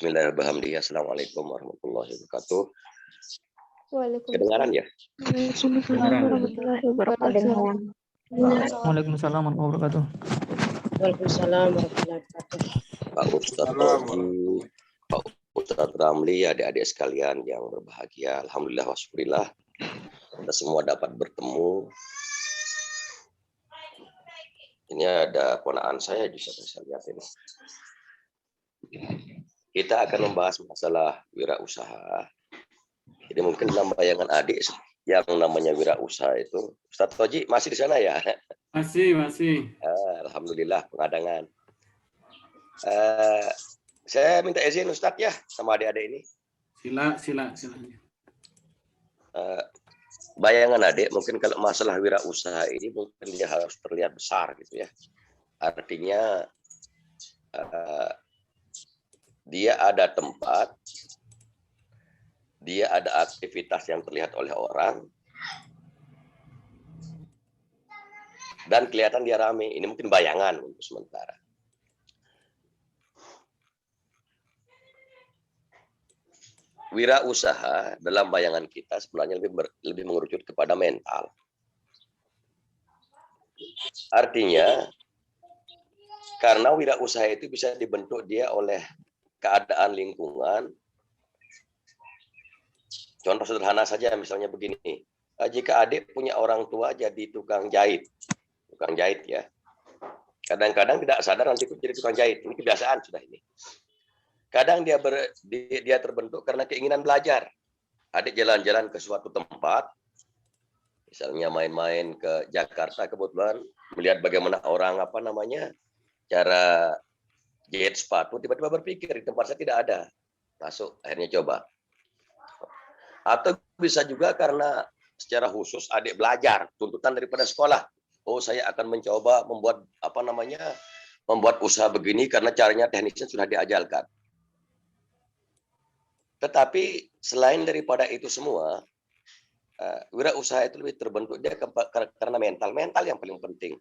Bismillahirrahmanirrahim. Assalamualaikum warahmatullahi wabarakatuh. Kedengaran Waalaikumsalam. ya? Waalaikumsalam warahmatullahi wabarakatuh. Waalaikumsalam warahmatullahi wabarakatuh. Waalaikumsalam warahmatullahi wabarakatuh. Pak Ustadz Toji, Pak Ustadz Ramli, adik-adik sekalian yang berbahagia. Alhamdulillah wa syukurillah. Kita semua dapat bertemu. Ini ada ponaan saya juga saya lihat ini. Kita akan membahas masalah wirausaha. Jadi mungkin dalam bayangan adik yang namanya wirausaha itu, Ustadz Toji masih di sana ya? Masih. Alhamdulillah pengadangan. Saya minta izin Ustadz ya sama adik-adik ini. Sila. Bayangan adik mungkin kalau masalah wirausaha ini mungkin dia harus terlihat besar gitu ya. Artinya dia ada tempat, dia ada aktivitas yang terlihat oleh orang, dan kelihatan dia rame. Ini mungkin bayangan untuk sementara. Wirausaha dalam bayangan kita sebenarnya lebih mengerucut kepada mental. Artinya, karena wirausaha itu bisa dibentuk dia oleh keadaan lingkungan. Contoh sederhana saja, misalnya begini. Jika adik punya orang tua jadi tukang jahit ya. Kadang-kadang tidak sadar nanti jadi tukang jahit. Ini kebiasaan sudah ini. Kadang dia terbentuk karena keinginan belajar. Adik jalan-jalan ke suatu tempat, misalnya main-main ke Jakarta kebetulan, melihat bagaimana orang cara jahit sepatu, tiba-tiba berpikir di tempat saya tidak ada. Masuk, akhirnya coba. Atau bisa juga karena secara khusus adik belajar, tuntutan daripada sekolah. Oh, saya akan mencoba membuat usaha begini karena caranya teknisnya sudah diajarkan. Tetapi selain daripada itu semua, wirausaha itu lebih terbentuk dia karena mental yang paling penting.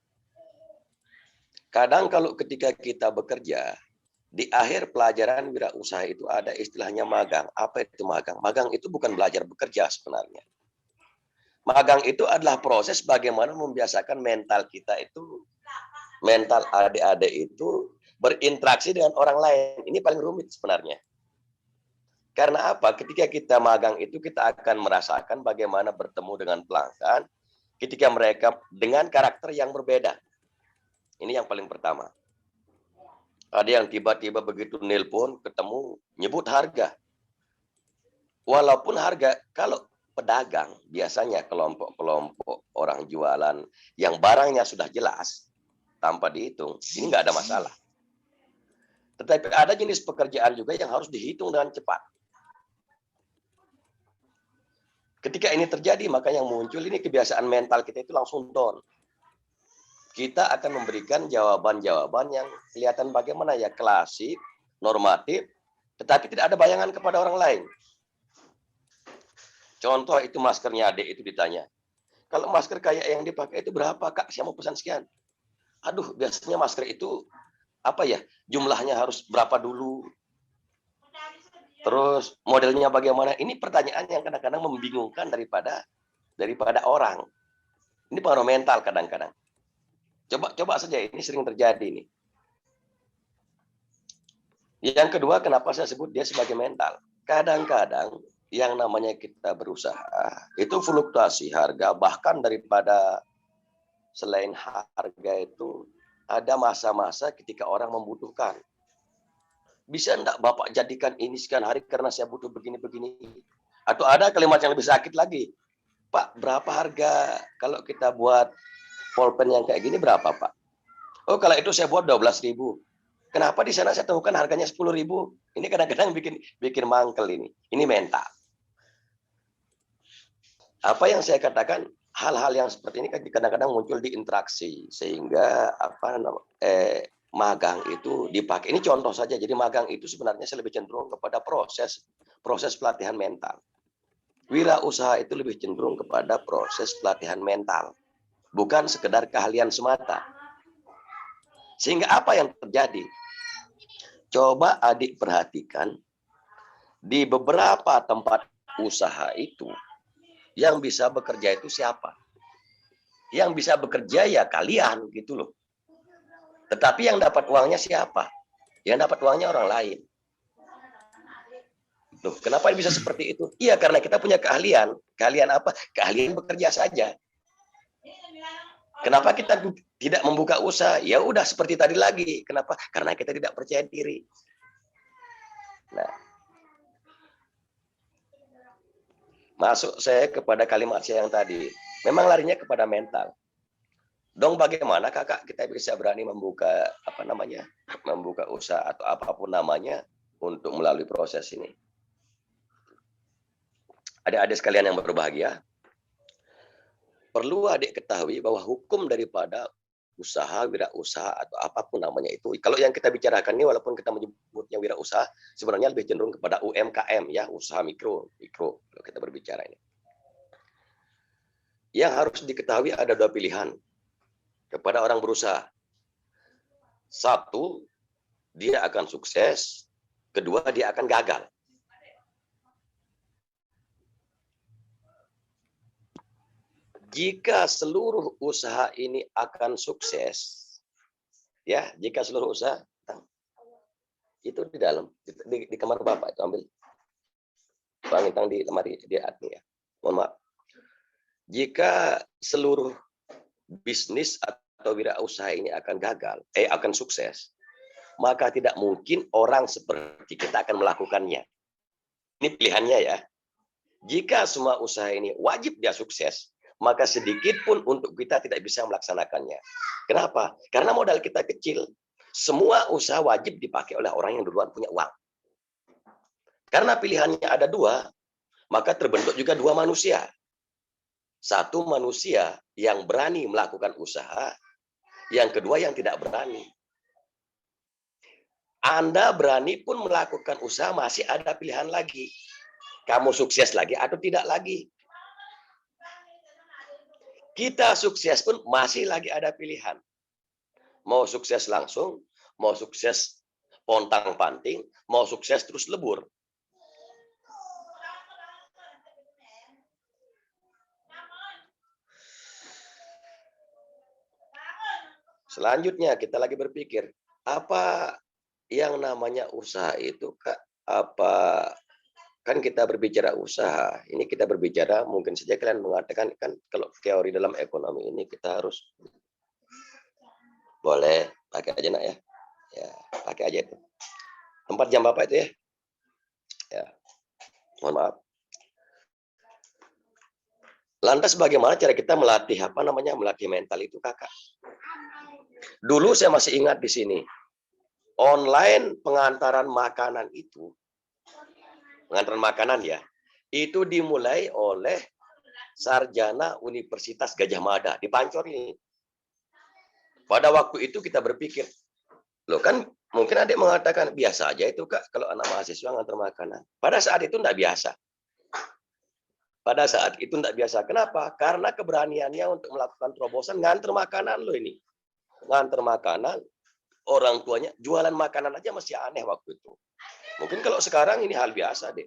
Kadang kalau ketika kita bekerja, di akhir pelajaran wirausaha itu ada istilahnya magang. Apa itu magang? Magang itu bukan belajar bekerja sebenarnya. Magang itu adalah proses bagaimana membiasakan mental kita itu, mental adik-adik itu berinteraksi dengan orang lain. Ini paling rumit sebenarnya. Karena apa? Ketika kita magang itu kita akan merasakan bagaimana bertemu dengan pelanggan ketika mereka dengan karakter yang berbeda. Ini yang paling pertama. Ada yang tiba-tiba begitu nelpon, ketemu, nyebut harga. Walaupun harga, kalau pedagang, biasanya kelompok-kelompok orang jualan yang barangnya sudah jelas, tanpa dihitung, ini nggak ada masalah. Tetapi ada jenis pekerjaan juga yang harus dihitung dengan cepat. Ketika ini terjadi, maka yang muncul ini kebiasaan mental kita itu langsung down. Kita akan memberikan jawaban-jawaban yang kelihatan bagaimana ya, klasik, normatif, tetapi tidak ada bayangan kepada orang lain. Contoh itu maskernya adik itu ditanya. Kalau masker kayak yang dipakai itu berapa Kak? Saya mau pesan sekian. Aduh, biasanya masker itu jumlahnya harus berapa dulu. Terus modelnya bagaimana? Ini pertanyaan yang kadang-kadang membingungkan daripada orang. Ini pengaruh mental kadang-kadang. Coba saja, ini sering terjadi nih. Yang kedua, kenapa saya sebut dia sebagai mental? Kadang-kadang yang namanya kita berusaha, itu fluktuasi harga, bahkan daripada selain harga itu, ada masa-masa ketika orang membutuhkan. Bisa enggak Bapak jadikan ini sekian hari karena saya butuh begini-begini. Atau ada kalimat yang lebih sakit lagi. Pak, berapa harga kalau kita buat pulpen yang kayak gini berapa Pak? Oh, kalau itu saya buat 12.000. Kenapa di sana saya temukan harganya 10.000? Ini kadang-kadang bikin mangkel ini. Ini mental. Apa yang saya katakan, hal-hal yang seperti ini kadang-kadang muncul di interaksi sehingga magang itu dipakai. Ini contoh saja. Jadi magang itu sebenarnya saya lebih cenderung kepada proses pelatihan mental. Wirausaha itu lebih cenderung kepada proses pelatihan mental, bukan sekedar keahlian semata. Sehingga apa yang terjadi? Coba adik perhatikan Di beberapa tempat usaha itu, yang bisa bekerja itu siapa? Yang bisa bekerja ya kalian gitu loh. Tetapi yang dapat uangnya siapa? Yang dapat uangnya orang lain. Loh, kenapa bisa seperti itu? Iya, karena kita punya keahlian. Keahlian apa? Keahlian bekerja saja. Kenapa kita tidak membuka usaha? Ya udah seperti tadi lagi. Kenapa? Karena kita tidak percaya diri. Nah, masuk saya kepada kalimat saya yang tadi. Memang larinya kepada mental. Dong bagaimana kakak kita bisa berani membuka membuka usaha atau apapun namanya untuk melalui proses ini. Adik-adik sekalian yang berbahagia, perlu adik ketahui bahwa hukum daripada usaha, wirausaha atau apapun namanya itu. Kalau yang kita bicarakan ini walaupun kita menyebutnya wirausaha, sebenarnya lebih cenderung kepada UMKM ya, usaha mikro kalau kita berbicara ini. Yang harus diketahui ada dua pilihan kepada orang berusaha. Satu, dia akan sukses. Kedua, dia akan gagal. Jika seluruh usaha ini akan sukses, ya, jika seluruh usaha, itu di dalam, di kamar Bapak itu ambil. Bang Intang di lemari, di admin ya. Mohon maaf. Jika seluruh bisnis atau wirausaha ini akan gagal, akan sukses, maka tidak mungkin orang seperti kita akan melakukannya. Ini pilihannya ya. Jika semua usaha ini wajib dia sukses, maka sedikit pun untuk kita tidak bisa melaksanakannya. Kenapa? Karena modal kita kecil. Semua usaha wajib dipakai oleh orang yang duluan punya uang. Karena pilihannya ada dua, maka terbentuk juga dua manusia. Satu manusia yang berani melakukan usaha, yang kedua yang tidak berani. Anda berani pun melakukan usaha, masih ada pilihan lagi. Kamu sukses lagi atau tidak lagi. Kita sukses pun masih lagi ada pilihan. Mau sukses langsung, mau sukses pontang-panting, mau sukses terus lebur. Selanjutnya kita lagi berpikir, apa yang namanya usaha itu, Kak? Apa kan kita berbicara usaha, ini kita berbicara mungkin saja kalian mengatakan kan kalau teori dalam ekonomi ini kita harus boleh pakai aja nak ya. Ya, pakai aja itu. Tempat jam Bapak itu ya. Ya. Mohon maaf. Lantas bagaimana cara kita melatih melatih mental itu, Kakak? Dulu saya masih ingat di sini. Online pengantaran makanan itu, pengantaran makanan ya, itu dimulai oleh sarjana Universitas Gajah Mada di Pancor ini. Pada waktu itu kita berpikir, loh kan mungkin adik mengatakan biasa aja itu Kak kalau anak mahasiswa ngantar makanan. Pada saat itu enggak biasa. Pada saat itu enggak biasa. Kenapa? Karena keberaniannya untuk melakukan terobosan ngantar makanan loh ini. Ngantar makanan, orang tuanya jualan makanan aja masih aneh waktu itu. Mungkin kalau sekarang ini hal biasa deh.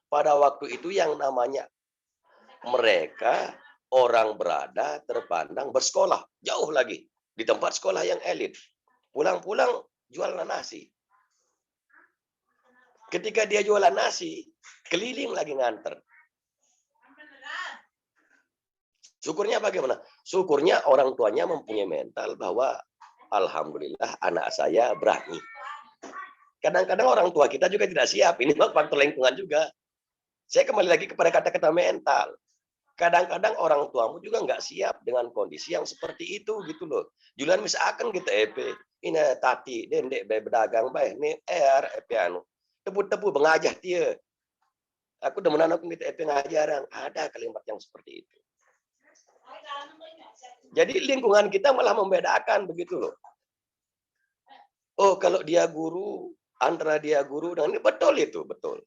Pada waktu itu yang namanya mereka orang berada terpandang bersekolah jauh lagi di tempat sekolah yang elit. Pulang-pulang jualan nasi. Ketika dia jualan nasi, keliling lagi nganter. Syukurnya bagaimana? Syukurnya orang tuanya mempunyai mental bahwa alhamdulillah anak saya berani. Kadang-kadang orang tua kita juga tidak siap. Ini faktor lingkungan juga. Saya kembali lagi kepada kata-kata mental. Kadang-kadang orang tuamu juga nggak siap dengan kondisi yang seperti itu gitu loh. Jualan misalkan kita EP, ini tati, dendek, berdagang, baik, ini anu, tebu-tebu mengajah dia. Aku demenan aku kita EP ngajaran. Ada kalimat yang seperti itu. Jadi lingkungan kita malah membedakan begitu loh. Oh kalau dia guru, antara dia guru dan ini betul itu betul.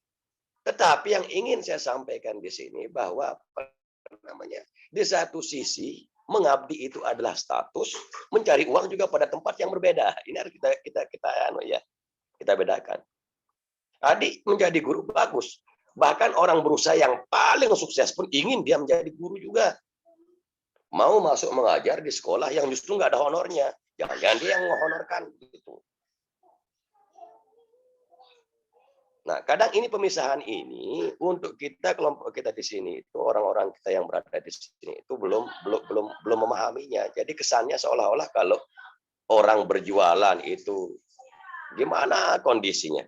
Tetapi yang ingin saya sampaikan di sini bahwa di satu sisi mengabdi itu adalah status, mencari uang juga pada tempat yang berbeda. Ini harus kita bedakan. Adik menjadi guru bagus. Bahkan orang berusaha yang paling sukses pun ingin dia menjadi guru juga. Mau masuk mengajar di sekolah yang justru nggak ada honornya. Jangan-jangan dia yang menghonorkan. Gitu. Nah, kadang ini pemisahan ini untuk kita, kelompok kita di sini itu orang-orang kita yang berada di sini itu belum memahaminya. Jadi kesannya seolah-olah kalau orang berjualan itu gimana kondisinya?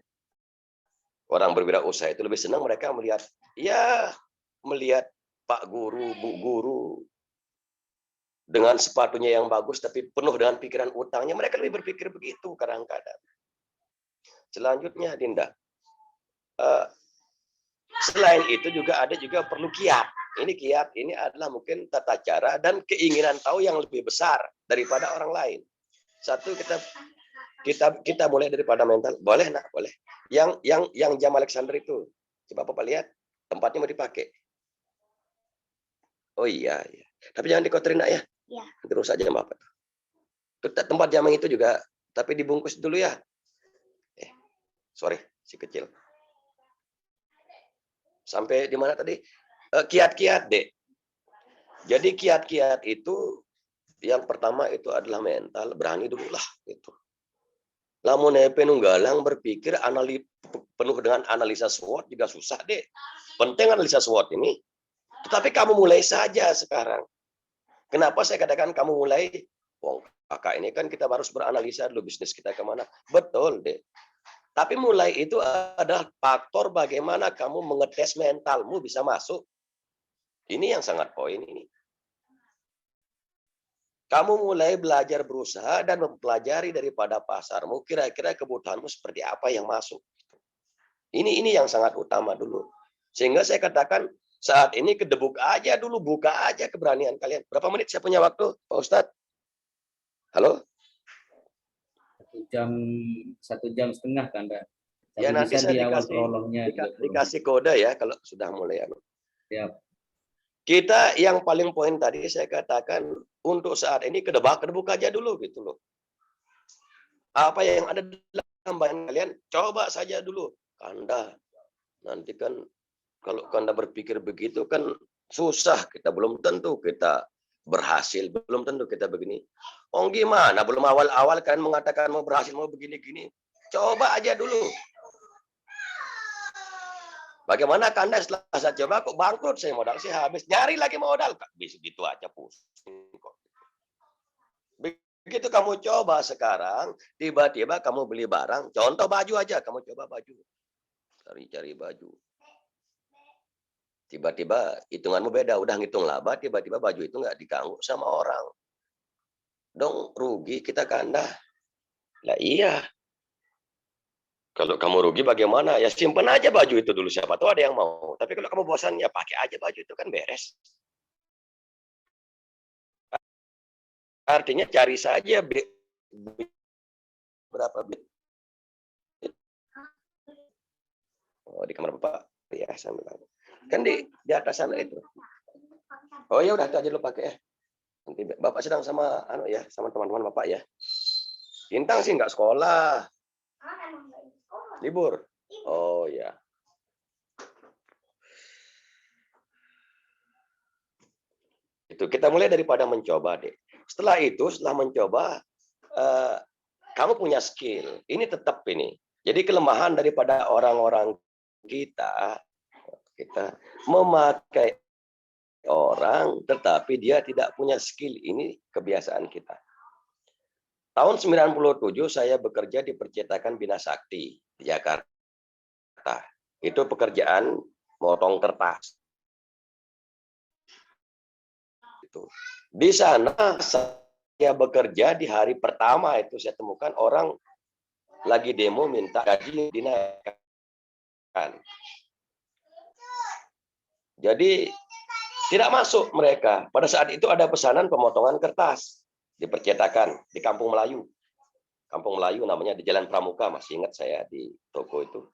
Orang berwirausaha itu lebih senang mereka melihat Pak Guru, Bu Guru dengan sepatunya yang bagus tapi penuh dengan pikiran utangnya. Mereka lebih berpikir begitu kadang-kadang. Selanjutnya, Dinda. Selain itu juga ada perlu kiat. Kiat ini adalah mungkin tata cara dan keinginan tahu yang lebih besar daripada orang lain. Satu, kita mulai daripada mental. Boleh, nak, boleh. Yang jam Alexander itu, coba Bapak lihat tempatnya mau dipakai. Oh iya. Tapi jangan dikotorin, nak, ya. Iya. Terus aja Bapak. Tempat jam itu juga, tapi dibungkus dulu ya. Sorry, si kecil. Sampai di mana tadi? Kiat-kiat, Dek. Jadi kiat-kiat itu yang pertama itu adalah mental, berani dulu lah gitu. Lamun penunggalang berpikir penuh dengan analisa SWOT juga susah, Dek. Penting analisa SWOT ini. Tetapi kamu mulai saja sekarang. Kenapa saya katakan kamu mulai? Wong, kakak ini kan kita harus beranalisa dulu bisnis kita kemana. Betul, Dek. Tapi mulai itu adalah faktor bagaimana kamu mengetes mentalmu bisa masuk. Ini yang sangat poin ini. Kamu mulai belajar berusaha dan mempelajari daripada pasarmu, kira-kira kebutuhanmu seperti apa yang masuk. Ini yang sangat utama dulu. Sehingga saya katakan saat ini kedebuk aja dulu, buka aja keberanian kalian. Berapa menit saya punya waktu, Pak Ustadz? Halo? 1 jam setengah, Kanda. Tapi Ya, nanti bisa saya di awal prolognya dikasih kode ya kalau sudah mulai. Siap. Kita yang paling poin tadi saya katakan untuk saat ini kedebuk aja dulu gitu loh. Apa yang ada dalam bayangan kalian coba saja dulu. Kanda nanti kan kalau Kanda berpikir begitu kan susah, kita belum tentu kita berhasil, belum tentu kita begini. Oh gimana? Belum awal-awal kan mengatakan mau berhasil, mau begini-gini. Coba aja dulu. Bagaimana Kanda setelah saya coba kok bangkrut, saya modal saya habis, nyari lagi modal, bisa gitu aja pusing kok. Begitu kamu coba sekarang, tiba-tiba kamu beli barang, contoh baju aja, kamu coba baju, cari baju. Tiba-tiba hitunganmu beda, udah ngitung laba, tiba-tiba baju itu nggak diganggu sama orang. Dong rugi kita Kanda. Lah iya. Kalau kamu rugi bagaimana? Ya simpen aja baju itu dulu, siapa tahu ada yang mau. Tapi kalau kamu bosan ya pakai aja baju itu kan beres. Artinya cari saja berapa bit. Oh di kamar Bapak ya sambil kan di atas sana itu. Oh ya udah itu aja lu pakai ya. Nanti Bapak sedang sama sama teman-teman Bapak ya. Bintang sih nggak sekolah. Libur. Oh ya. Itu kita mulai daripada mencoba, Dek. Setelah mencoba, kamu punya skill. Ini tetap ini. Jadi kelemahan daripada orang-orang kita memakai orang, tetapi dia tidak punya skill. Ini kebiasaan kita. Tahun 97 saya bekerja di percetakan Bina Sakti di Jakarta. Itu pekerjaan motong kertas. Di sana saya bekerja di hari pertama itu saya temukan orang lagi demo minta gaji dinaikkan. Jadi tidak masuk mereka. Pada saat itu ada pesanan pemotongan kertas di percetakan di Kampung Melayu. Kampung Melayu namanya di Jalan Pramuka, masih ingat saya di toko itu.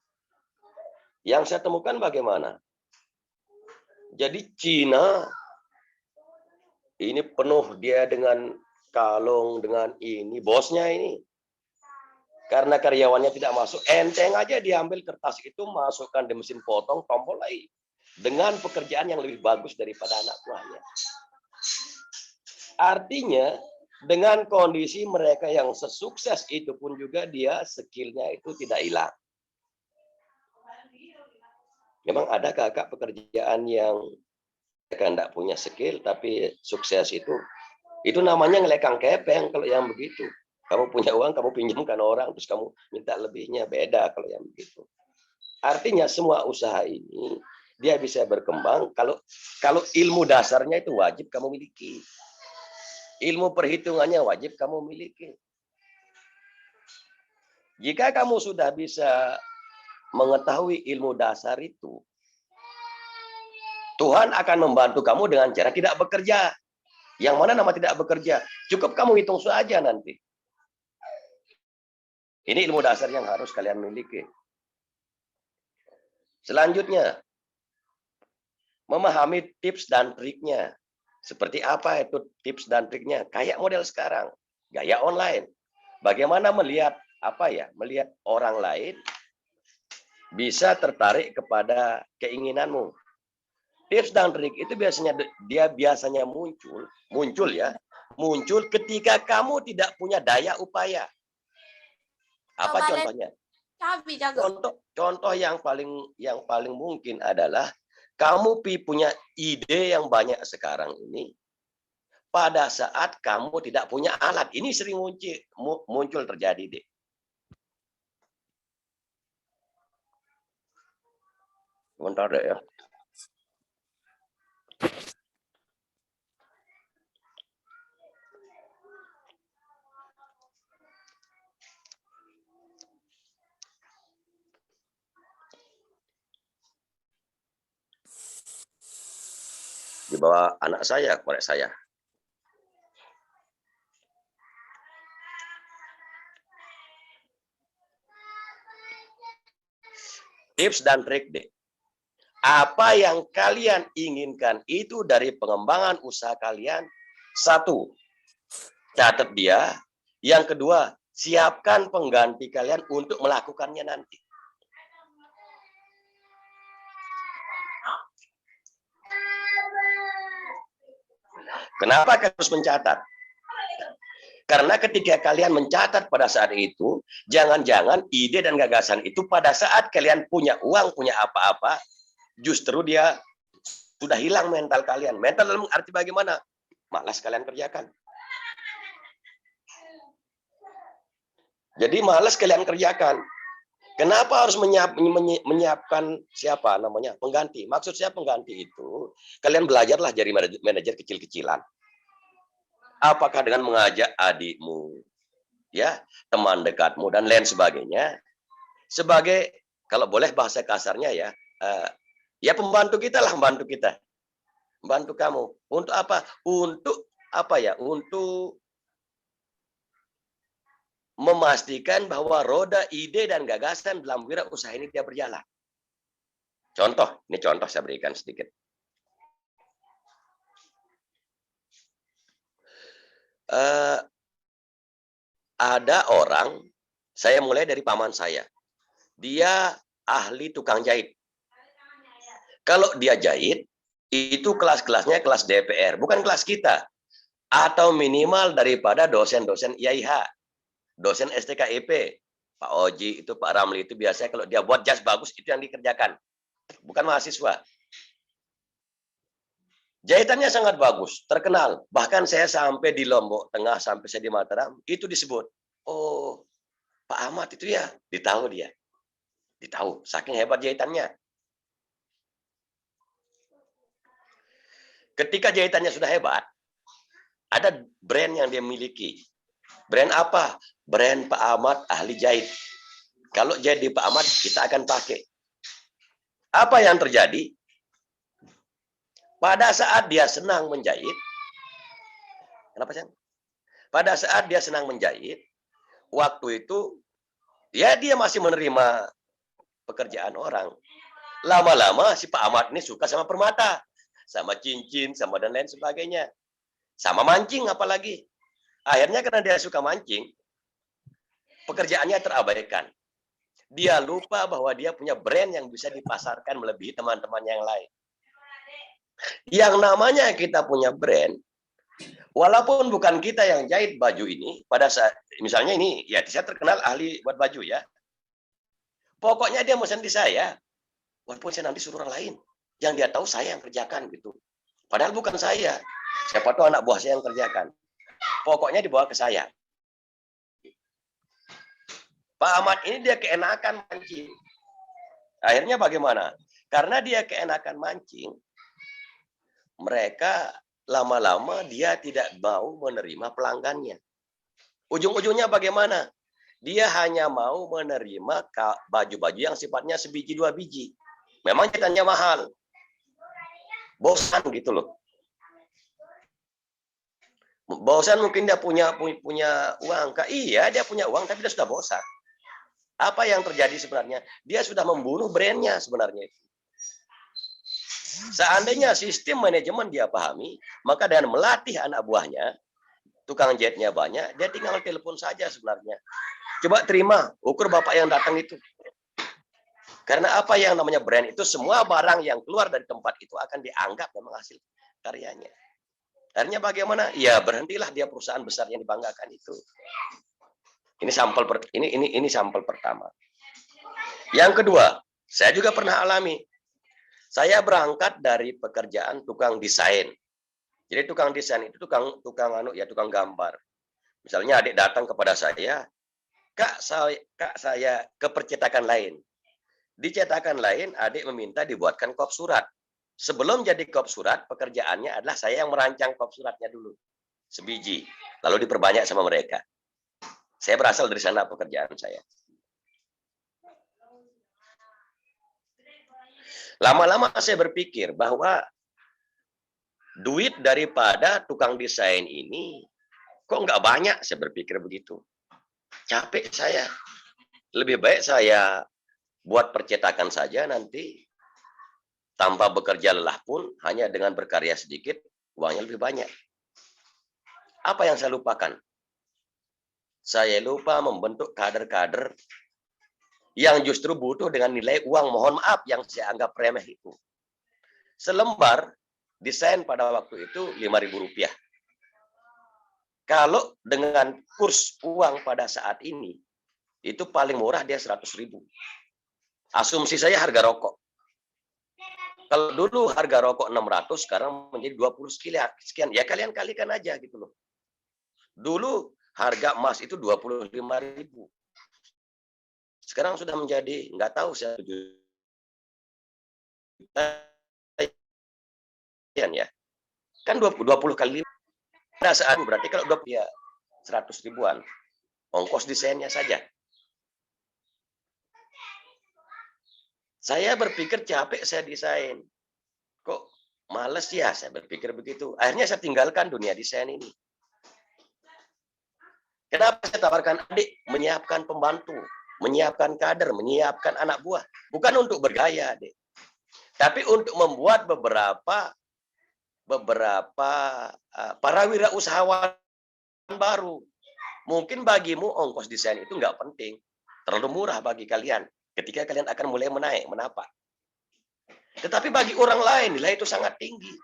Yang saya temukan bagaimana? Jadi Cina ini penuh dia dengan kalung, dengan ini bosnya ini. Karena karyawannya tidak masuk, enteng aja diambil kertas itu, masukkan di mesin potong, tombol lagi. Dengan pekerjaan yang lebih bagus daripada anak buahnya. Artinya, dengan kondisi mereka yang sesukses itu pun juga dia skillnya itu tidak hilang. Memang ada kakak pekerjaan yang mereka tidak punya skill tapi sukses itu namanya ngelekang kepeng kalau yang begitu. Kamu punya uang, kamu pinjamkan orang, terus kamu minta lebihnya, beda kalau yang begitu. Artinya semua usaha ini dia bisa berkembang kalau ilmu dasarnya itu wajib kamu miliki. Ilmu perhitungannya wajib kamu miliki. Jika kamu sudah bisa mengetahui ilmu dasar itu, Tuhan akan membantu kamu dengan cara tidak bekerja. Yang mana nama tidak bekerja? Cukup kamu hitung saja nanti. Ini ilmu dasar yang harus kalian miliki. Selanjutnya, memahami tips dan triknya. Seperti apa itu tips dan triknya? Kayak model sekarang, gaya online. Bagaimana melihat melihat orang lain bisa tertarik kepada keinginanmu. Tips dan trik itu biasanya muncul ketika kamu tidak punya daya upaya. Apa contohnya? Contoh yang paling mungkin adalah kamu punya ide yang banyak sekarang ini pada saat kamu tidak punya alat. Ini sering muncul terjadi deh. Sebentar deh ya. Di bawah anak saya, korek saya. Tips dan trik deh. Apa yang kalian inginkan itu dari pengembangan usaha kalian? Satu, catat dia. Yang kedua, siapkan pengganti kalian untuk melakukannya nanti. Kenapa kalian harus mencatat? Karena ketika kalian mencatat pada saat itu, jangan-jangan ide dan gagasan itu pada saat kalian punya uang, punya apa-apa, justru dia sudah hilang mental kalian. Mental dalam arti bagaimana? Malas kalian kerjakan. Jadi malas kalian kerjakan. Kenapa harus menyiapkan pengganti? Maksud saya pengganti itu, kalian belajarlah jadi manajer kecil-kecilan. Apakah dengan mengajak adikmu, ya, teman dekatmu dan lain sebagainya, sebagai kalau boleh bahasa kasarnya ya pembantu kita lah, membantu kamu. Untuk apa? Untuk memastikan bahwa roda ide dan gagasan dalam wirausaha ini dia berjalan. Ini contoh saya berikan sedikit. Ada orang, saya mulai dari paman saya. Dia ahli tukang jahit. Kalau dia jahit, itu kelas-kelasnya kelas DPR, bukan kelas kita. Atau minimal daripada dosen-dosen IAIH. Dosen STKIP, Pak Oji, itu Pak Ramli, itu biasanya kalau dia buat jas bagus, itu yang dikerjakan. Bukan mahasiswa. Jahitannya sangat bagus, terkenal. Bahkan saya sampai di Lombok Tengah, sampai saya di Mataram, itu disebut. Oh, Pak Ahmad itu ya, ditahu dia. Ditahu, saking hebat jahitannya. Ketika jahitannya sudah hebat, ada brand yang dia miliki. Brand apa? Brand Pak Ahmad ahli jahit. Kalau jadi Pak Ahmad, kita akan pakai. Apa yang terjadi? Pada saat dia senang menjahit, kenapa sih? Pada saat dia senang menjahit, waktu itu, ya dia masih menerima pekerjaan orang. Lama-lama si Pak Ahmad ini suka sama permata, sama cincin, sama dan lain sebagainya. Sama mancing apalagi. Akhirnya karena dia suka mancing, pekerjaannya terabaikan. Dia lupa bahwa dia punya brand yang bisa dipasarkan melebihi teman-teman yang lain. Yang namanya kita punya brand, walaupun bukan kita yang jahit baju ini, pada saat misalnya ini, ya saya terkenal ahli buat baju ya. Pokoknya dia mesen di saya, walaupun saya nanti suruh orang lain. Yang dia tahu saya yang kerjakan gitu. Padahal bukan saya. Siapa tahu anak buah saya yang kerjakan. Pokoknya dibawa ke saya. Pak Ahmad ini dia keenakan mancing. Akhirnya bagaimana? Karena dia keenakan mancing, mereka lama-lama dia tidak mau menerima pelanggannya. Ujung-ujungnya bagaimana? Dia hanya mau menerima baju-baju yang sifatnya sebiji dua biji. Memang jahitannya mahal. Bosan gitu loh. Bosan mungkin dia punya uang. Iya, dia punya uang tapi dia sudah bosan. Apa yang terjadi sebenarnya? Dia sudah membunuh brandnya sebenarnya. Seandainya sistem manajemen dia pahami, maka dengan melatih anak buahnya, tukang jahitnya banyak, dia tinggal telepon saja sebenarnya. Coba terima, ukur bapak yang datang itu. Karena apa yang namanya brand itu, semua barang yang keluar dari tempat itu akan dianggap memang hasil karyanya. Akhirnya bagaimana? Ya berhentilah dia perusahaan besar yang dibanggakan itu. Ini sampel pertama. Yang kedua, saya juga pernah alami. Saya berangkat dari pekerjaan tukang desain. Jadi tukang desain itu tukang gambar. Misalnya adik datang kepada saya, Kak saya ke percetakan lain. Di cetakan lain adik meminta dibuatkan kop surat. Sebelum jadi kop surat, pekerjaannya adalah saya yang merancang kop suratnya dulu. Sebiji, lalu diperbanyak sama mereka. Saya berasal dari sana pekerjaan saya. Lama-lama saya berpikir bahwa duit daripada tukang desain ini kok nggak banyak, saya berpikir begitu. Capek saya. Lebih baik saya buat percetakan saja nanti tanpa bekerja lelah pun hanya dengan berkarya sedikit uangnya lebih banyak. Apa yang saya lupakan? Saya lupa membentuk kader-kader yang justru butuh dengan nilai uang, mohon maaf, yang saya anggap remeh itu. Selembar desain pada waktu itu Rp5.000. Kalau dengan kurs uang pada saat ini, itu paling murah dia 100.000. Asumsi saya harga rokok. Kalau dulu harga rokok 600, sekarang menjadi 20 sekian. Ya kalian kalikan aja gitu loh. Dulu harga emas itu 25.000. Sekarang sudah menjadi, nggak tahu saya 7 juta ya. Kan 20 kali 5. Pada saat berarti kalau 20 ya 100 ribuan. Ongkos desainnya saja. Saya berpikir capek saya desain. Kok males ya saya berpikir begitu. Akhirnya saya tinggalkan dunia desain ini. Kenapa saya tawarkan adik menyiapkan pembantu, menyiapkan kader, menyiapkan anak buah, bukan untuk bergaya, adik, tapi untuk membuat beberapa para wirausahawan baru. Mungkin bagimu ongkos desain itu nggak penting, terlalu murah bagi kalian ketika kalian akan mulai menapak. Tetapi bagi orang lain nilai itu sangat tinggi.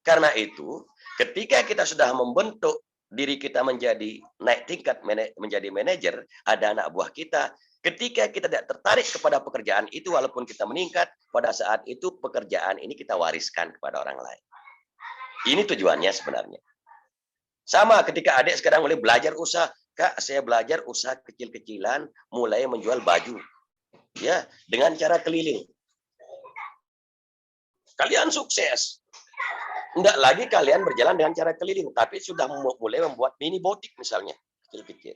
Karena itu, ketika kita sudah membentuk diri kita menjadi naik tingkat menjadi manajer, ada anak buah kita. Ketika kita tidak tertarik kepada pekerjaan itu, walaupun kita meningkat, pada saat itu pekerjaan ini kita wariskan kepada orang lain. Ini tujuannya sebenarnya. Sama ketika adik sekarang mulai belajar usaha, Kak, saya belajar usaha kecil-kecilan, mulai menjual baju, ya, dengan cara keliling. Kalian sukses. Enggak lagi kalian berjalan dengan cara keliling, tapi sudah mulai membuat mini botik misalnya, kecil-kecil.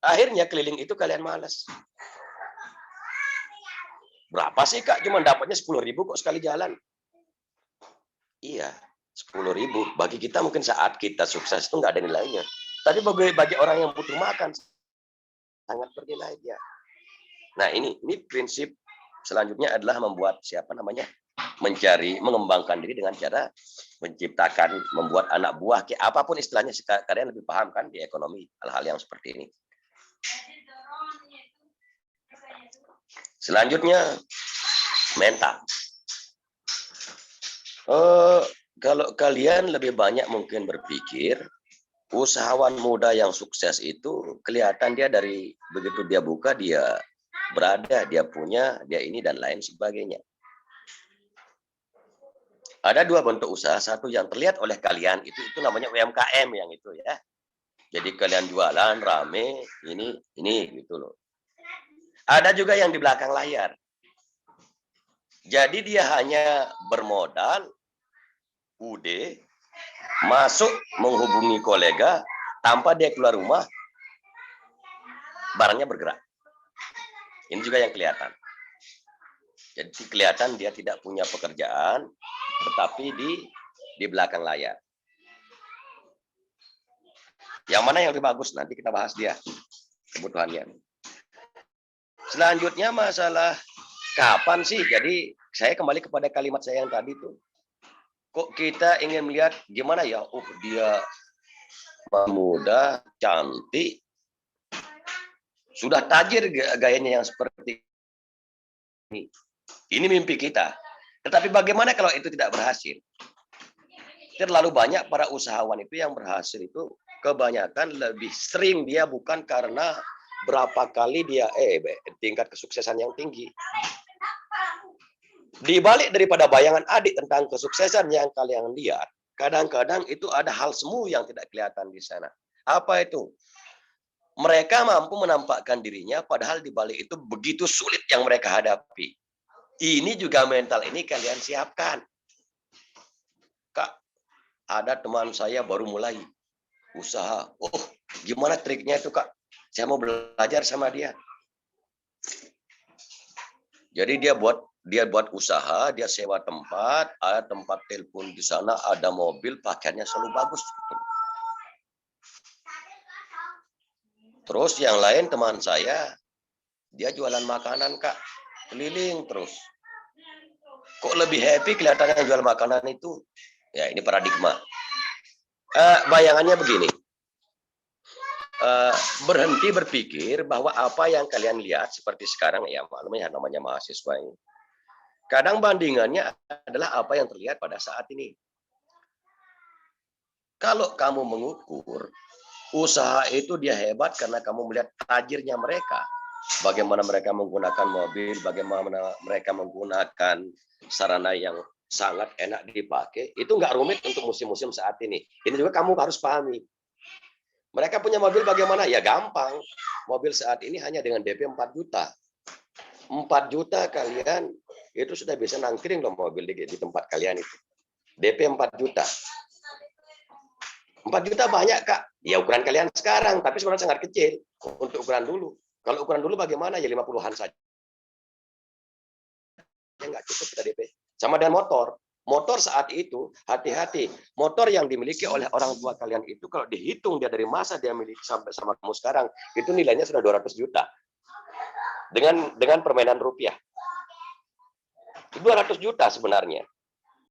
Akhirnya keliling itu kalian malas. Berapa sih Kak? Cuma dapatnya 10.000 kok sekali jalan. Iya, 10.000. Bagi kita mungkin saat kita sukses itu nggak ada nilainya. Tapi bagi orang yang butuh makan, sangat bernilai dia. Nah ini prinsip selanjutnya adalah membuat mengembangkan diri dengan cara menciptakan, membuat anak buah, apapun istilahnya, kalian lebih paham kan di ekonomi hal-hal yang seperti ini. Selanjutnya, mental. Kalau kalian lebih banyak mungkin berpikir, usahawan muda yang sukses itu kelihatan dia dari begitu dia buka, dia berada, dia punya, dia ini dan lain sebagainya. Ada dua bentuk usaha, satu yang terlihat oleh kalian itu namanya UMKM yang itu ya. Jadi kalian jualan rame, ini gitu loh. Ada juga yang di belakang layar. Jadi dia hanya bermodal UD, masuk menghubungi kolega, tanpa dia keluar rumah, barangnya bergerak. Ini juga yang kelihatan. Jadi kelihatan dia tidak punya pekerjaan, tetapi di belakang layar. Yang mana yang lebih bagus? Nanti kita bahas dia, kebutuhannya. Selanjutnya masalah kapan sih? Jadi saya kembali kepada kalimat saya yang tadi tuh. Kok kita ingin melihat gimana ya? Dia muda, cantik, sudah tajir gayanya yang seperti ini. Ini mimpi kita. Tetapi bagaimana kalau itu tidak berhasil? Terlalu banyak para usahawan itu yang berhasil itu kebanyakan lebih sering dia bukan karena berapa kali dia tingkat kesuksesan yang tinggi. Di balik daripada bayangan adik tentang kesuksesan yang kalian lihat, kadang-kadang itu ada hal semu yang tidak kelihatan di sana. Apa itu? Mereka mampu menampakkan dirinya padahal di balik itu begitu sulit yang mereka hadapi. Ini juga mental ini kalian siapkan. Kak, ada teman saya baru mulai usaha. Oh, gimana triknya itu, Kak? Saya mau belajar sama dia. Jadi dia buat usaha, dia sewa tempat, ada tempat telepon di sana, ada mobil, pakaiannya selalu bagus. Terus yang lain teman saya, dia jualan makanan, Kak. Keliling terus. Kok lebih happy kelihatannya jual makanan itu? Ya, ini paradigma. Bayangannya begini. Berhenti berpikir bahwa apa yang kalian lihat seperti sekarang, ya maklumnya namanya mahasiswa ini. Kadang bandingannya adalah apa yang terlihat pada saat ini. Kalau kamu mengukur, usaha itu dia hebat karena kamu melihat tajirnya mereka. Bagaimana mereka menggunakan mobil, bagaimana mereka menggunakan sarana yang sangat enak dipakai. Itu nggak rumit untuk musim-musim saat ini. Ini juga kamu harus pahami. Mereka punya mobil bagaimana? Ya gampang. Mobil saat ini hanya dengan DP 4 juta. 4 juta kalian itu sudah bisa nangkring loh mobil di tempat kalian itu. DP 4 juta. 4 juta banyak, Kak. Ya ukuran kalian sekarang, tapi sebenarnya sangat kecil untuk ukuran dulu. Kalau ukuran dulu bagaimana? Ya 50-an saja. Ya nggak cukup kita DP. Sama dengan motor. Motor saat itu, hati-hati. Motor yang dimiliki oleh orang tua kalian itu, kalau dihitung dia dari masa dia miliki sampai sama kamu sekarang, itu nilainya sudah 200 juta. Dengan permainan rupiah. 200 juta sebenarnya.